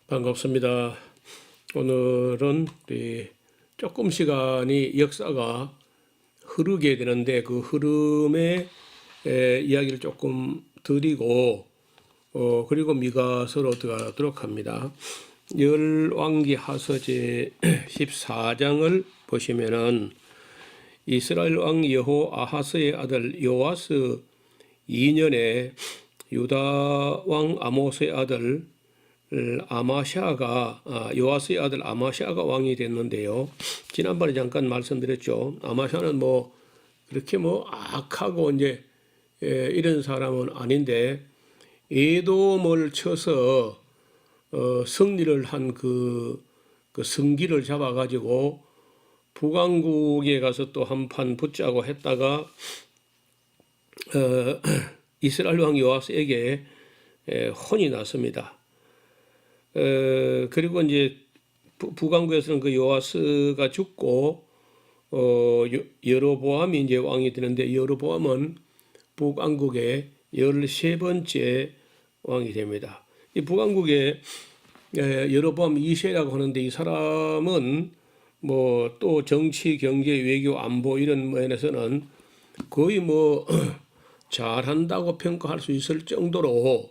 반갑습니다. 오늘은 우리 조금 시간이 역사가 흐르게 되는데 그 흐름의 이야기를 조금 드리고 그리고 미가서로 들어가도록 합니다. 열왕기 하서제 14장을 보시면은 이스라엘 왕 여호 아하스의 아들 요아스 2년에 유다 왕 아모스의 아들 요아스의 아들 아마샤가 왕이 됐는데요. 지난번에 잠깐 말씀드렸죠. 아마샤는 뭐 그렇게 뭐 악하고 이제 이런 사람은 아닌데 에돔을 쳐서 승리를 한 그 승기를 잡아가지고 북왕국에 가서 또 한판 붙자고 했다가 이스라엘 왕 요아스에게 혼이 났습니다. 그리고 이제 북왕국에서는 그 요아스가 죽고 여로보암이 이제 왕이 되는데 여로보암은 북왕국의 13번째 왕이 됩니다. 이 북왕국의 여로보암 2세라고 하는데 이 사람은 뭐 또 정치, 경제, 외교, 안보 이런 면에서는 거의 뭐 잘한다고 평가할 수 있을 정도로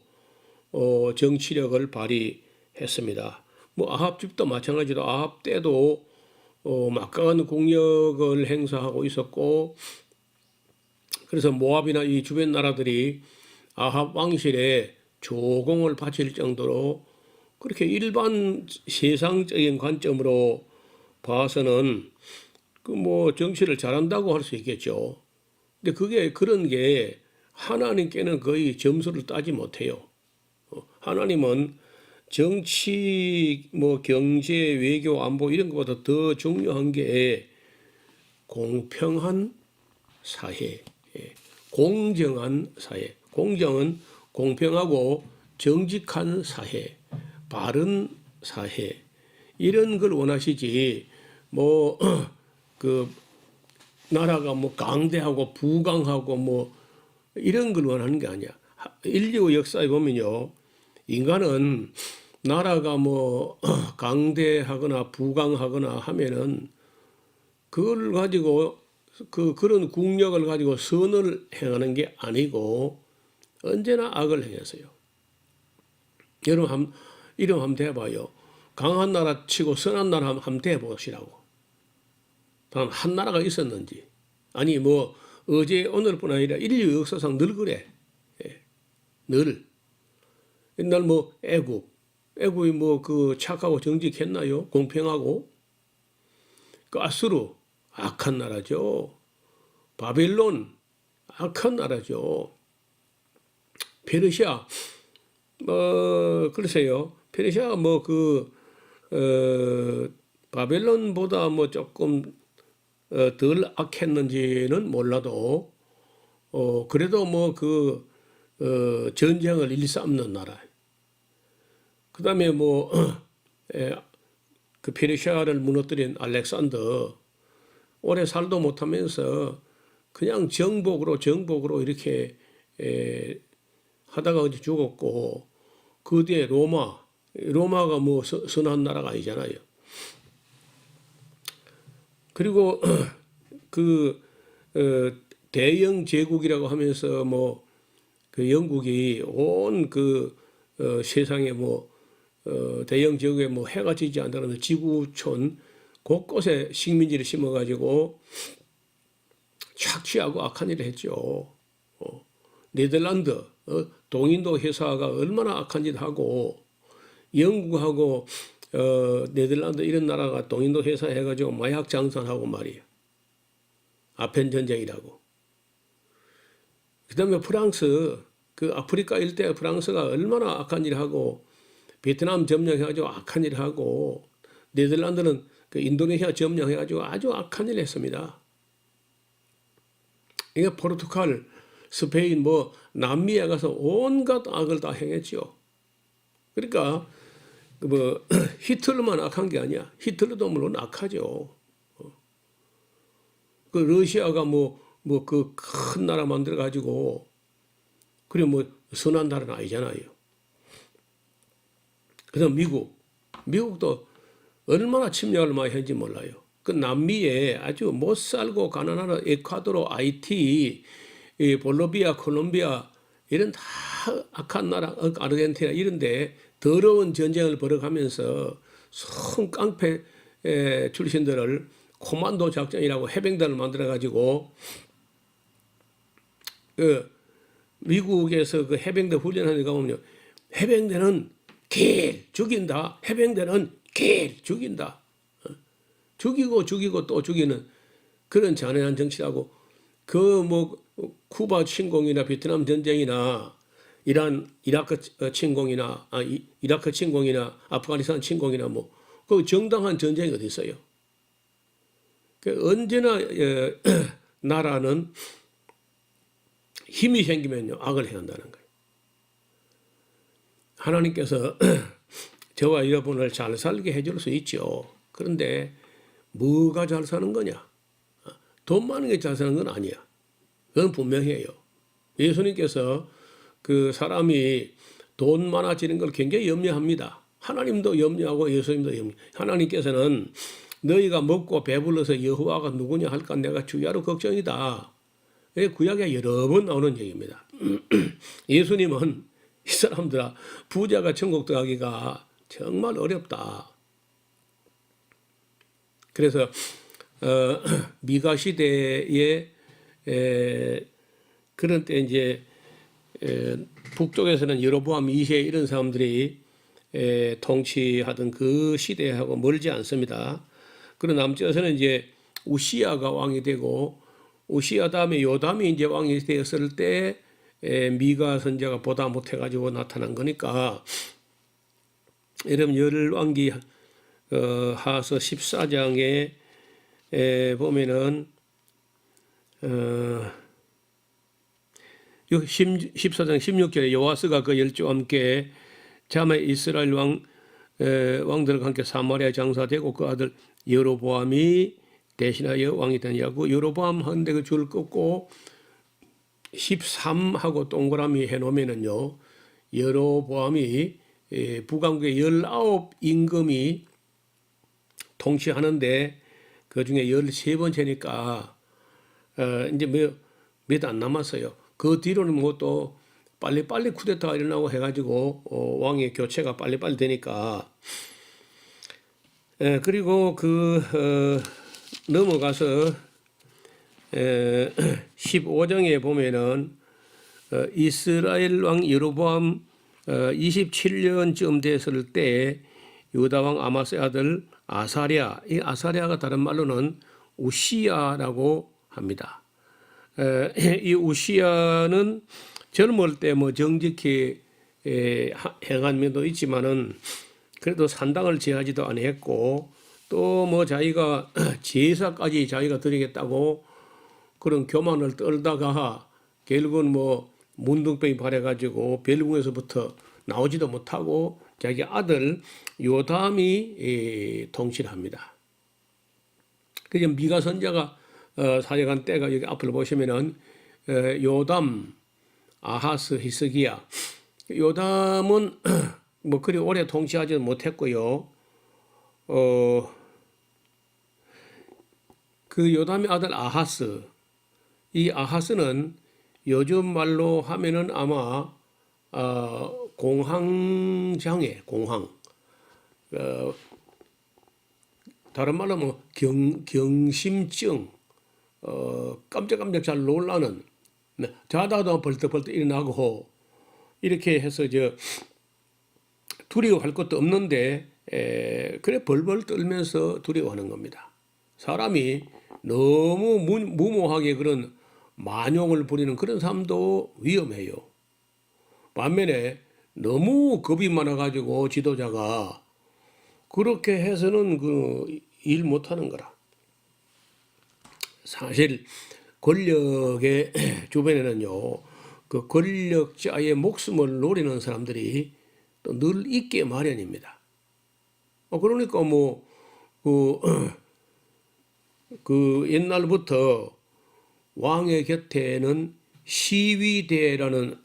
정치력을 발휘했습니다. 뭐 아합 집도 마찬가지로 아합 때도 막강한 공력을 행사하고 있었고, 그래서 모압이나 이 주변 나라들이 아합 왕실에 조공을 바칠 정도로 그렇게 일반 세상적인 관점으로 봐서는 그 뭐 정치를 잘한다고 할 수 있겠죠. 근데 그런 게 하나님께는 거의 점수를 따지 못해요. 하나님은 정치, 뭐 경제, 외교, 안보 이런 것보다 더 중요한 게 공평한 사회, 공정한 사회. 공정은 공평하고 정직한 사회, 바른 사회 이런 걸 원하시지. 뭐 그 나라가 뭐 강대하고 부강하고 뭐 이런 걸 원하는 게 아니야. 인류 역사에 보면요, 인간은 나라가 뭐 강대하거나 부강하거나 하면은 그걸 가지고 그런 국력을 가지고 선을 행하는 게 아니고 언제나 악을 행했어요. 여러분 이름 한번 대봐요. 강한 나라 치고 선한 나라 한번 대보시라고. 단 한 나라가 있었는지. 아니 뭐 어제 오늘뿐 아니라 인류 역사상 늘 그래. 늘. 옛날 뭐 애국이 뭐 그 착하고 정직했나요? 공평하고. 그 아수르 악한 나라죠. 바벨론 악한 나라죠. 페르시아 글쎄요. 페르시아 뭐 바벨론보다 뭐 조금 덜 악했는지는 몰라도 그래도 뭐 전쟁을 일삼는 나라. 그다음에 뭐 그 페르시아를 무너뜨린 알렉산더 오래 살도 못하면서 그냥 정복으로 이렇게 하다가 어디 죽었고, 그 뒤에 로마가 뭐 선한 나라가 아니잖아요. 그리고 대영 제국이라고 하면서 뭐 그 영국이 온 세상에 뭐 대영 제국에 뭐 해가 지지 않다는 지구촌 곳곳에 식민지를 심어가지고 착취하고 악한 일을 했죠. 네덜란드 동인도 회사가 얼마나 악한 일을 하고, 영국하고 네덜란드 이런 나라가 동인도 회사 해가지고 마약 장산하고 말이야. 아펜 전쟁이라고. 그다음에 프랑스, 그 아프리카 일대 프랑스가 얼마나 악한 일을 하고, 베트남 점령해가지고 악한 일을 하고, 네덜란드는 그 인도네시아 점령해가지고 아주 악한 일을 했습니다. 이게 포르투갈, 스페인, 뭐 남미에 가서 온갖 악을 다 행했죠. 그러니까 뭐 히틀러만 악한 게 아니야. 히틀러도 물론 악하죠. 그 러시아가 뭐 그 큰 나라 만들어 가지고 그래 뭐 선한 나라는 아니잖아요. 그다음 미국 미국도 얼마나 침략을 많이 했는지 몰라요. 그 남미에 아주 못 살고 가난한 에콰도르, 하이티, 이 볼로비아, 콜롬비아 이런 다 악한 나라, 아르헨티나 이런데 더러운 전쟁을 벌여가면서 성 깡패 출신들을 코만도 작전이라고 해병대를 만들어 가지고 미국에서 그 해병대 훈련하는 거 보면 해병대는 길 죽인다. 해병대는 길 죽인다. 죽이고 또 죽이는 그런 잔인한 정치라고 그 뭐 쿠바 침공이나 베트남 전쟁이나 이라크 침공이나 이라크 침공이나 아프가니스탄 침공이나 뭐 그 정당한 전쟁이 어디 있어요? 그 언제나 나라는 힘이 생기면요 악을 행한다는 거예요. 하나님께서 저와 여러분을 잘 살게 해줄 수 있죠. 그런데 뭐가 잘 사는 거냐? 돈 많은 게 잘 사는 건 아니야. 그건 분명해요. 예수님께서 그 사람이 돈 많아지는 걸 굉장히 염려합니다. 하나님도 염려하고 예수님도 염려. 하나님께서는 너희가 먹고 배불러서 여호와가 누구냐 할까 내가 주야로 걱정이다. 구약에 여러 번 나오는 얘기입니다. 예수님은 이 사람들아 부자가 천국 들어가기가 정말 어렵다. 그래서 미가 시대에 그런 때 이제 북쪽에서는 여로보암 2세 이런 사람들이 통치하던 그 시대하고 멀지 않습니다. 그리고 남쪽에서는 이제 우시야가 왕이 되고 우시야 다음에 요담이 이제 왕이 되었을 때 미가 선지자가 보다 못해가지고 나타난 거니까 여러분 열왕기 하서 14장에 보면은 14장 16절에 여호와스가 그 열조와 함께 자매 이스라엘 왕들과 함께 사마리아 장사되고 그 아들 여로보암이 대신하여 왕이 되냐고 여로보암 한데 그 줄 긋고 13하고 동그라미 해놓으면은요 여로보암이 북왕국의 19 임금이 통치하는데 그 중에 13번째니까 이제 몇 안 남았어요. 그 뒤로는 뭐 또 빨리빨리 쿠데타가 일어나고 해가지고 왕의 교체가 빨리빨리 되니까 그리고 넘어가서 15장에 보면은 이스라엘 왕 여로보암 27년쯤 됐을 때 유다 왕 아마스의 아들 아사랴, 이 아사랴가 다른 말로는 우시야라고 합니다. 이 우시야는 젊을 때 뭐 정직히 행한 면도 있지만은 그래도 산당을 지하지도 아니했고 또 뭐 자기가 제사까지 자기가 드리겠다고 그런 교만을 떨다가 결국은 뭐 문둥병이 발해가지고 벨궁에서부터 나오지도 못하고 자기 아들 요담이 통치를 합니다. 그래서 미가 선자가 사역한 때가 여기 앞을 보시면은 요담, 아하스, 히스기야. 요담은 뭐 그리 오래 통치하지 못했고요. 그 요담의 아들 아하스, 이 아하스는 요즘 말로 하면은 아마 공황장애, 공황. 다른 말로 뭐 경심증, 깜짝깜짝 잘 놀라는, 자다도 벌떡벌떡 일어나고 이렇게 해서 두려워할 것도 없는데 그래 벌벌 떨면서 두려워하는 겁니다. 사람이 너무 무모하게 그런 만용을 부리는 그런 삶도 위험해요. 반면에 너무 겁이 많아가지고 지도자가 그렇게 해서는 일 못하는 거라. 사실 권력의 주변에는요, 그 권력자의 목숨을 노리는 사람들이 또 늘 있게 마련입니다. 그러니까 그 옛날부터 왕의 곁에는 시위대라는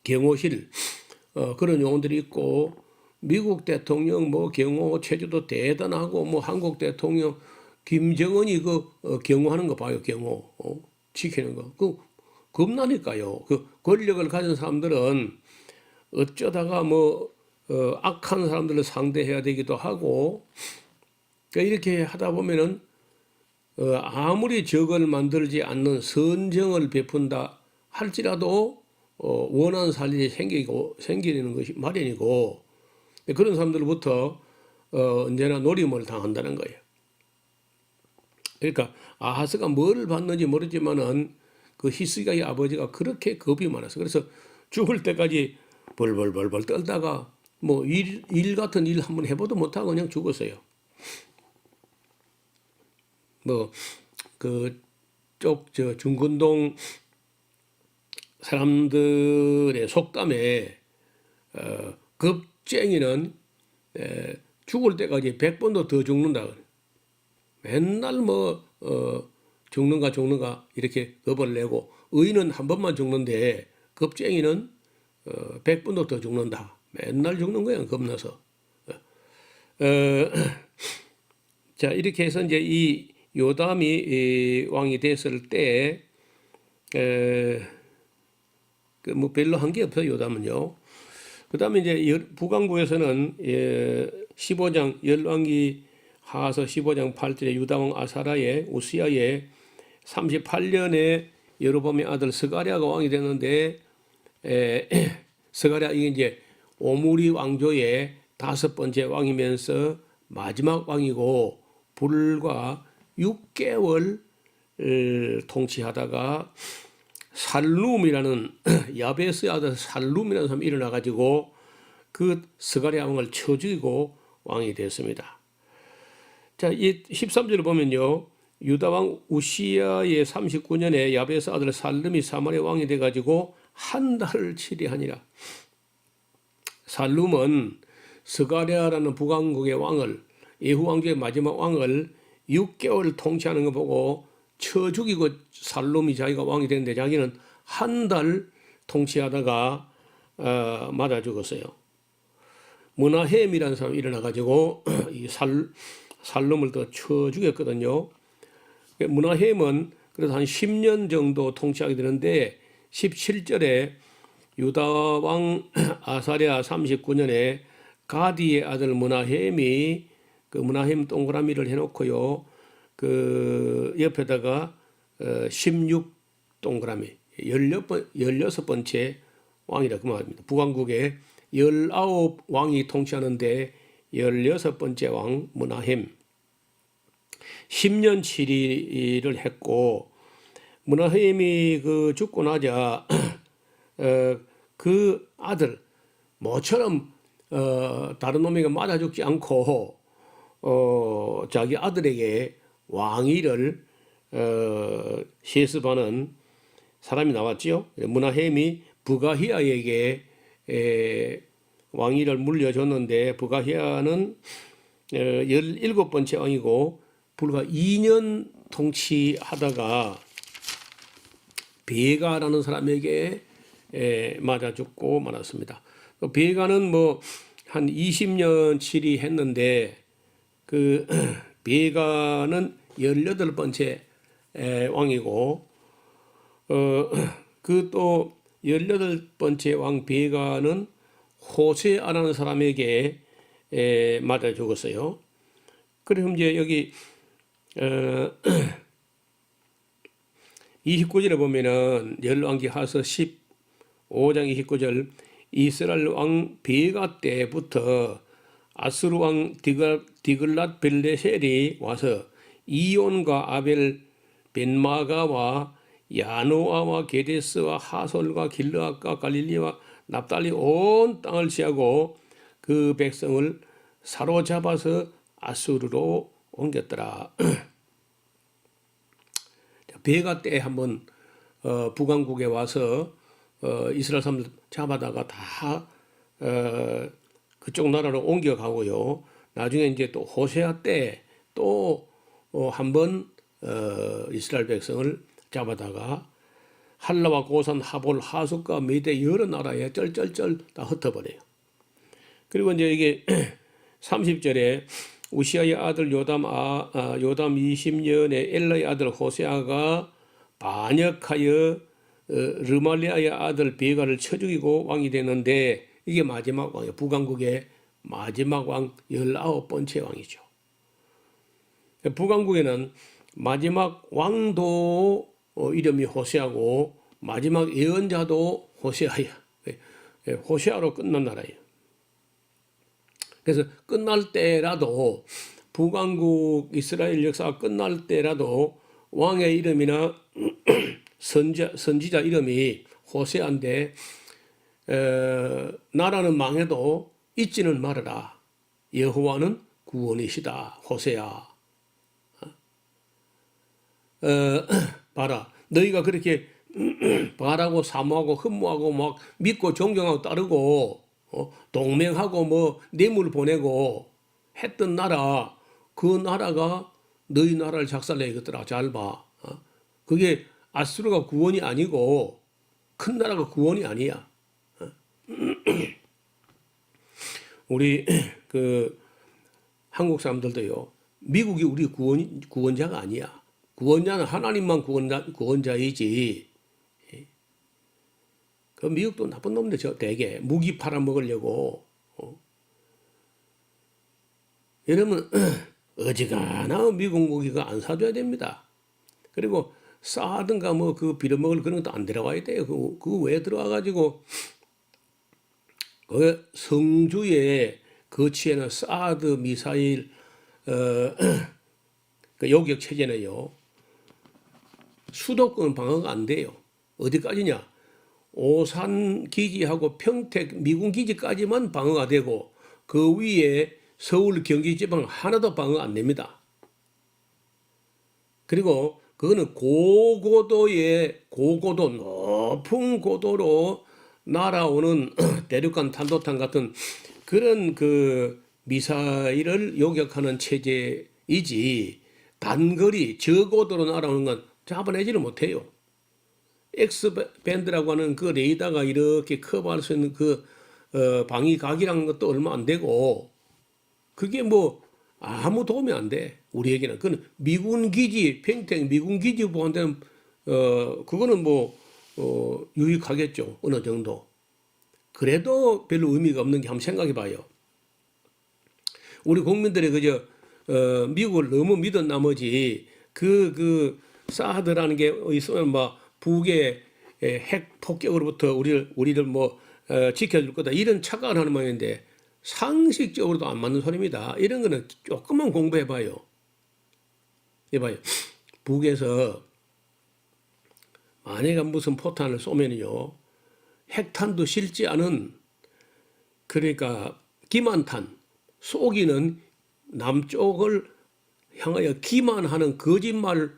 경호실 그런 용어들이 있고 미국 대통령 뭐 경호 체제도 대단하고 뭐 한국 대통령 김정은이 경호하는 거 봐요. 경호 지키는 거. 겁나니까요. 그 권력을 가진 사람들은 어쩌다가 악한 사람들을 상대해야 되기도 하고, 그러니까 이렇게 하다 보면은 아무리 적을 만들지 않는 선정을 베푼다 할지라도 원한 살인이 생기는 것이 마련이고, 그런 사람들로부터 언제나 노림을 당한다는 거예요. 그러니까 아하스가 뭐를 받는지 모르지만은 그 히스기야의 아버지가 그렇게 겁이 많았어. 그래서 죽을 때까지 벌벌벌벌 떨다가 뭐 일 같은 일 한번 해보도 못하고 그냥 죽었어요. 저 중근동 사람들의 속담에 겁쟁이는 죽을 때까지 100번도 더 죽는다. 맨날 죽는가 이렇게 겁을 내고, 의인은 한 번만 죽는데 겁쟁이는 100번도 더 죽는다. 맨날 죽는 거야, 겁나서. 자, 이렇게 해서 이제 이 요담이 왕이 됐을 때, 뭐 별로 한 게 없어요, 요담은요. 그 다음에 이제 북왕국에서는 15장, 열왕기 하서 15장 8절에 유다왕 아사라의 우시야의 38년에 여로보암의 아들 스가랴가 왕이 됐는데, 스가랴 이게 이제 오므리 왕조의 5번째 왕이면서 마지막 왕이고, 불과 6개월 통치하다가 살룸이라는 야베스의 아들 살룸이라는 사람이 일어나 가지고 그 스가랴 왕을 쳐 죽이고 왕이 됐습니다. 자, 이 13절을 보면요, 유다 왕 우시야의 39년에 야베스 아들 살룸이 사마리아 왕이 돼 가지고 한 달을 치리하니라. 살룸은 스가랴라는 북왕국의 왕을, 예후 왕조의 마지막 왕을 6개월 통치하는 거 보고 쳐 죽이고 살룸이 자기가 왕이 됐는데 자기는 한 달 통치하다가 맞아 죽었어요. 므나헴이라는 사람이 일어나가지고 이 살룸을 더 쳐 죽였거든요. 므나헴은 그래서 한 10년 정도 통치하게 되는데 17절에 유다 왕 아사랴 39년에 가디의 아들 므나헴이 그 므나헴 동그라미를 해놓고요, 그 옆에다가 16 동그라미 16번째 왕이라고 말합니다. 북왕국에 19왕이 통치하는데 16번째 왕 므나헴 10년 치리를 했고, 므나헴이 그 죽고 나자 그 아들 모처럼 다른 놈에게 맞아 죽지 않고 자기 아들에게 왕위를 세습하는 사람이 나왔지요. 므나헴이 부가히야에게 왕위를 물려줬는데, 부가히야는 17번째 왕이고 불과 2년 통치하다가 베가라는 사람에게 맞아 죽고 말았습니다. 베가는 뭐 한 20년 치리했는데 그 베가는 18번째 왕이고, 그 또 18번째 왕 베가는 호세아라는 사람에게 맞아 죽었어요. 그래서 이제 여기 29절에 보면은 열왕기 하서 15장 29절, 이스라엘 왕 베가 때부터 아수르 왕 디글랏 빌레셀이 와서 이온과 아벨 벤마가와 야노아와 게데스와 하솔과 길르앗과 갈릴리와 납달리 온 땅을 취하고 그 백성을 사로잡아서 아수르로 옮겼더라. 베가 때 한번 북왕국에 와서 이스라엘 사람들 잡아다가 다 그쪽 나라로 옮겨가고요. 나중에 이제 또 호세아 때 또 한번 이스라엘 백성을 잡아다가 한라와 고산, 하볼, 하숫과 메대 여러 나라에 쩔쩔쩔 다 흩어버려요. 그리고 이제 이게 30절에 우시아의 아들 요담 20년에 엘라의 아들 호세아가 반역하여 르말리아의 아들 베가를 쳐 죽이고 왕이 되는데 이게 마지막 왕이에요. 북왕국의 마지막 왕 19번째 왕이죠. 북왕국에는 마지막 왕도 이름이 호세아고 마지막 예언자도 호세아야. 호세아로 끝난 나라예요. 그래서 끝날 때라도 북왕국 이스라엘 역사가 끝날 때라도 왕의 이름이나 선지자 이름이 호세아인데 나라는 망해도 잊지는 말아라. 여호와는 구원이시다. 호세아. 봐라. 너희가 그렇게 바라고 사모하고 흠모하고 막 믿고 존경하고 따르고 동맹하고 뭐 뇌물 보내고 했던 나라, 그 나라가 너희 나라를 작살내야 겠더라. 잘 봐. 그게 아수르가 구원이 아니고 큰 나라가 구원이 아니야. 우리 그 한국 사람들도요. 미국이 우리 구원자가 아니야. 구원자는 하나님만 구원자이지. 그 미국도 나쁜 놈들 저 대개 무기 팔아먹으려고. 여러분 어지간하면 미국 무기가 안 사줘야 됩니다. 그리고 싸든가 뭐 그 빌어먹을 그런 것도 안 들어와야 돼요. 그 왜 들어와가지고 그 성주에 거치에는 사드 미사일 그 요격 체제는요. 수도권 방어가 안 돼요. 어디까지냐? 오산 기지하고 평택 미군 기지까지만 방어가 되고 그 위에 서울 경기 지방 하나도 방어 안 됩니다. 그리고 그거는 고고도 높은 고도로 날아오는 대륙간 탄도탄 같은 그런 그 미사일을 요격하는 체제이지 단거리 저고도로 날아오는 건 잡아내지를 못해요. X밴드라고 하는 그 레이더가 이렇게 커버할 수 있는 그 방위 각이라는 것도 얼마 안 되고 그게 뭐 아무 도움이 안 돼. 우리에게는 그건 미군 기지 평택 미군 기지 보안되는 그거는 뭐 유익하겠죠. 어느 정도. 그래도 별로 의미가 없는 게 한번 생각해 봐요. 우리 국민들이 그저 미국을 너무 믿은 나머지 그 사드라는 게 있으면 막 북의 핵 폭격으로부터 우리를 뭐 지켜줄 거다 이런 착각을 하는 모양인데 상식적으로도 안 맞는 소리입니다. 이런 거는 조금만 공부해 봐요. 해봐요. 북에서 만약에 무슨 포탄을 쏘면요 핵탄도 실지 않은 그러니까 기만탄 쏘기는 남쪽을 향하여 기만하는 거짓말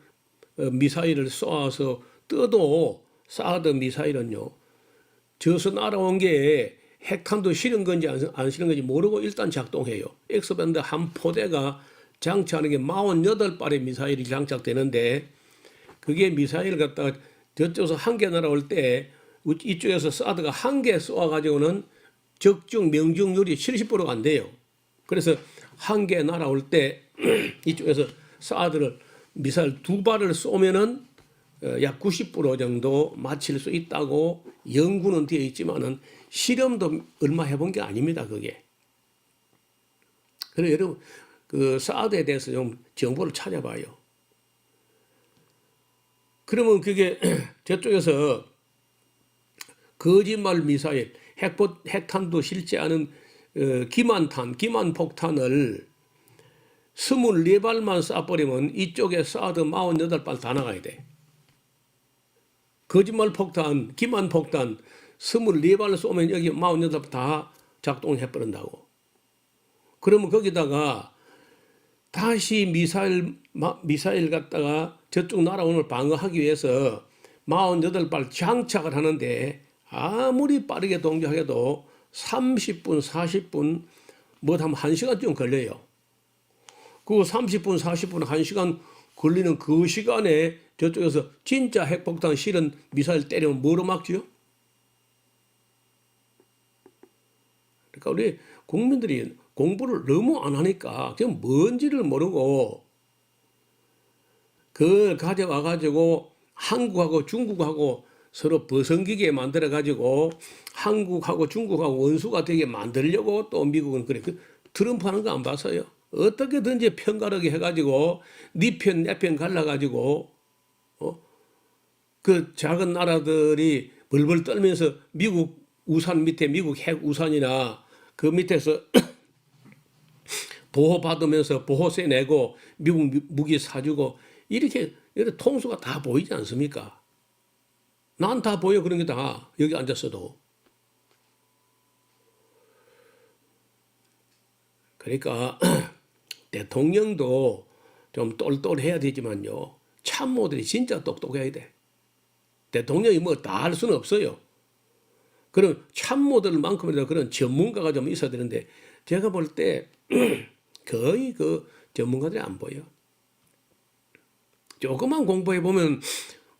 미사일을 쏘아서 떠도 사드 미사일은요 저서 날아온 게 핵탄도 실은 건지 안 실은 건지 모르고 일단 작동해요. 엑스밴드 한 포대가 장착하는 게 48발의 미사일이 장착되는데 그게 미사일 갖다가 저쪽에서 한 개 날아올 때 이쪽에서 사드가 한 개 쏘아가지고는 적중 명중률이 70%가 안 돼요. 그래서 한 개 날아올 때 이쪽에서 사드를 미사일 두 발을 쏘면은 약 90% 정도 맞힐 수 있다고 연구는 되어 있지만은 실험도 얼마 해본 게 아닙니다. 그게. 그래서 여러분 그 사드에 대해서 좀 정보를 찾아봐요. 그러면 그게 저쪽에서 거짓말 미사일, 핵탄도 실지 않은 기만폭탄을 24발만 쏴버리면 이쪽에 사드 48발 다 나가야 돼. 거짓말 폭탄, 기만폭탄 24발을 쏘면 여기 48발 다 작동해버린다고. 그러면 거기다가 다시 미사일 갖다가 저쪽 날아오는 걸 방어하기 위해서 48발 장착을 하는데 아무리 빠르게 동작해도 30분, 40분, 뭐 하면 1시간쯤 걸려요. 그 30분, 40분, 1시간 걸리는 그 시간에 저쪽에서 진짜 핵폭탄 실은 미사일 때리면 뭐로 막지요? 그러니까 우리 국민들이 공부를 너무 안 하니까 그냥 뭔지를 모르고 그걸 가져와 가지고 한국하고 중국하고 서로 버성기게 만들어 가지고 한국하고 중국하고 원수가 되게 만들려고 또 미국은 그래. 트럼프 하는 거 안 봤어요? 어떻게든지 편가르게 해가지고 네 편 내 편 갈라가지고 그 작은 나라들이 벌벌 떨면서 미국 우산 밑에 미국 핵 우산이나 그 밑에서 보호받으면서 보호세 내고 미국 무기 사주고 이렇게 통수가 다 보이지 않습니까? 난 다 보여 그런 게 다 여기 앉았어도. 그러니까 대통령도 좀 똘똘해야 되지만요. 참모들이 진짜 똑똑해야 돼. 대통령이 뭐 다 할 수는 없어요. 그런 참모들만큼이라도 그런 전문가가 좀 있어야 되는데 제가 볼 때 거의 그 전문가들이 안 보여. 조금만 공부해 보면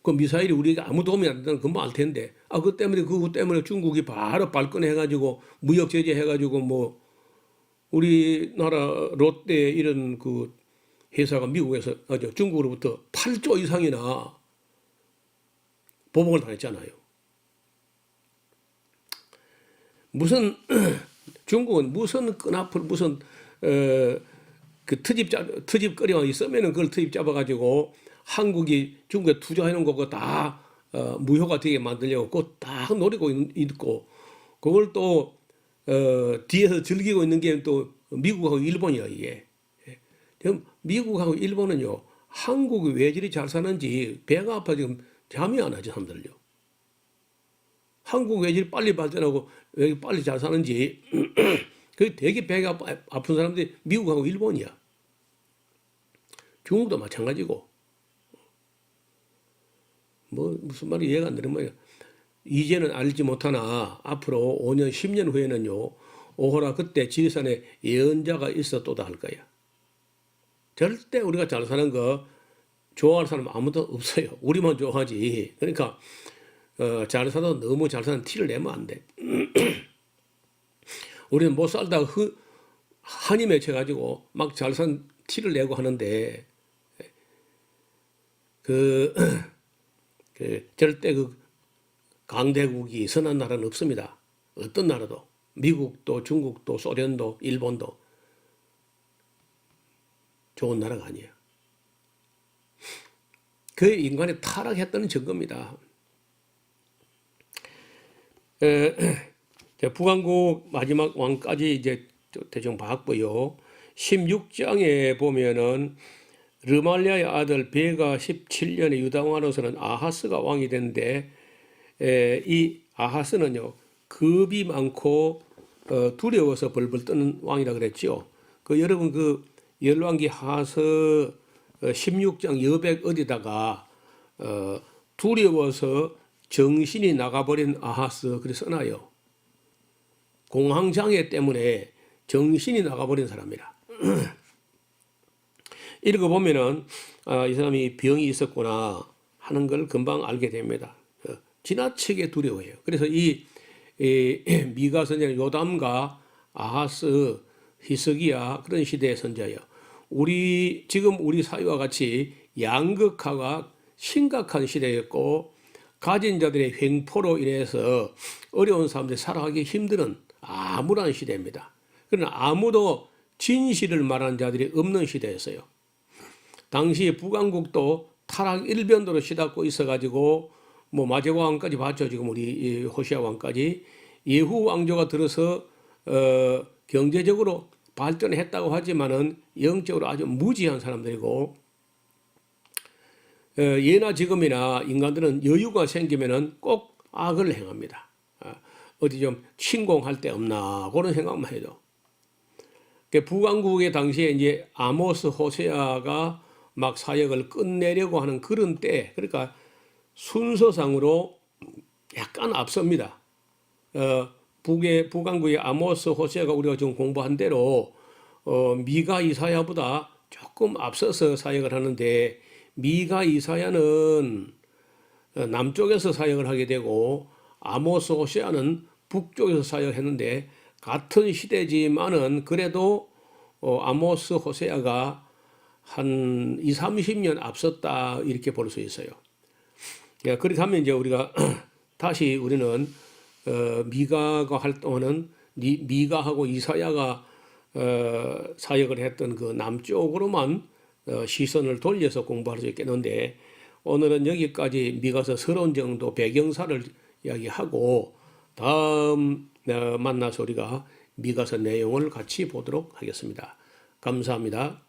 그 미사일이 우리에게 아무 도움이 안 된다는 건뭐 알 텐데 그 때문에 그거 때문에 중국이 바로 발끈해가지고 무역 제재해가지고 뭐 우리나라 롯데 이런 그 회사가 미국에서 중국으로부터 8조 이상이나 보복을 당했잖아요. 무슨 중국은 무슨 끈앞을 무슨 그 트집거리만 있으면은 그걸 트집 잡아가지고 한국이 중국에 투자해 놓은 거고 다 무효가 되게 만들려고 그거 딱 노리고 있고 그걸 또 뒤에서 즐기고 있는 게 또 미국하고 일본이야 이게. 지금 미국하고 일본은요 한국이 왜 저리 잘 사는지 배가 아파 지금 잠이 안 와죠 사람들요. 한국 왜 저리 빨리 발전하고 왜 빨리 잘 사는지 그 되게 배가 아픈 사람들이 미국하고 일본이야. 중국도 마찬가지고. 뭐 무슨 말이 이해가 안 되는 거예요. 이제는 알지 못하나 앞으로 5년 10년 후에는요 오호라 그때 지리산에 예언자가 있었도다 할 거야. 절대 우리가 잘 사는 거 좋아하는 사람 아무도 없어요. 우리만 좋아하지. 그러니까 잘 살아도 너무 잘 사는 티를 내면 안 돼. 우리는 못 살다가 한이 맺혀가지고 막 잘 산 티를 내고 하는데 절대 그 강대국이 선한 나라는 없습니다. 어떤 나라도 미국도 중국도 소련도 일본도 좋은 나라가 아니에요. 그 인간이 타락했다는 증거입니다. 북왕국 마지막 왕까지 이제 대충 봤고요. 16장에 보면은 르말리아의 아들 베가 17년에 유다 왕으로서는 아하스가 왕이 됐는데 이 아하스는요 겁이 많고 두려워서 벌벌 떠는 왕이라 그랬죠. 그 여러분 그 열왕기 하하스 16장 여백 어디다가 두려워서 정신이 나가버린 아하스 그렇게 써놔요. 공황장애 때문에 정신이 나가버린 사람이라. 읽어보면은 이 사람이 병이 있었구나 하는 걸 금방 알게 됩니다. 지나치게 두려워해요. 그래서 이 미가 선지자 요담과 아하스, 히스기야 그런 시대의 선지자예요. 지금 우리 사회와 같이 양극화가 심각한 시대였고 가진 자들의 횡포로 인해서 어려운 사람들이 살아가기 힘든 암울한 시대입니다. 그러나 아무도 진실을 말하는 자들이 없는 시대였어요. 당시 북왕국도 타락 일변도로 시닫고 있어가지고 뭐 마제와 왕까지 봤죠. 지금 우리 호시아 왕까지 예후 왕조가 들어서 경제적으로 발전했다고 하지만은 영적으로 아주 무지한 사람들이고 예나 지금이나 인간들은 여유가 생기면은 꼭 악을 행합니다. 어디 좀 침공할 데 없나 그런 생각만 해도. 북왕국의 당시에 이제 아모스 호세아가 막 사역을 끝내려고 하는 그런 때, 그러니까 순서상으로 약간 앞섭니다. 북왕국의 아모스 호세아가 우리가 지금 공부한 대로 미가 이사야보다 조금 앞서서 사역을 하는데 미가 이사야는 남쪽에서 사역을 하게 되고 아모스 호세아는 북쪽에서 사역했는데 같은 시대지만은 그래도 아모스 호세아가 한 2, 30년 앞섰다 이렇게 볼 수 있어요. 예, 그렇게 하면 이제 우리가 다시 우리는 미가가 활동하는 미가하고 이사야가 사역을 했던 그 남쪽으로만 시선을 돌려서 공부할 수 있겠는데 오늘은 여기까지 미가서 서론 정도 배경사를 이야기하고 다음 만나서 우리가 미가서 내용을 같이 보도록 하겠습니다. 감사합니다.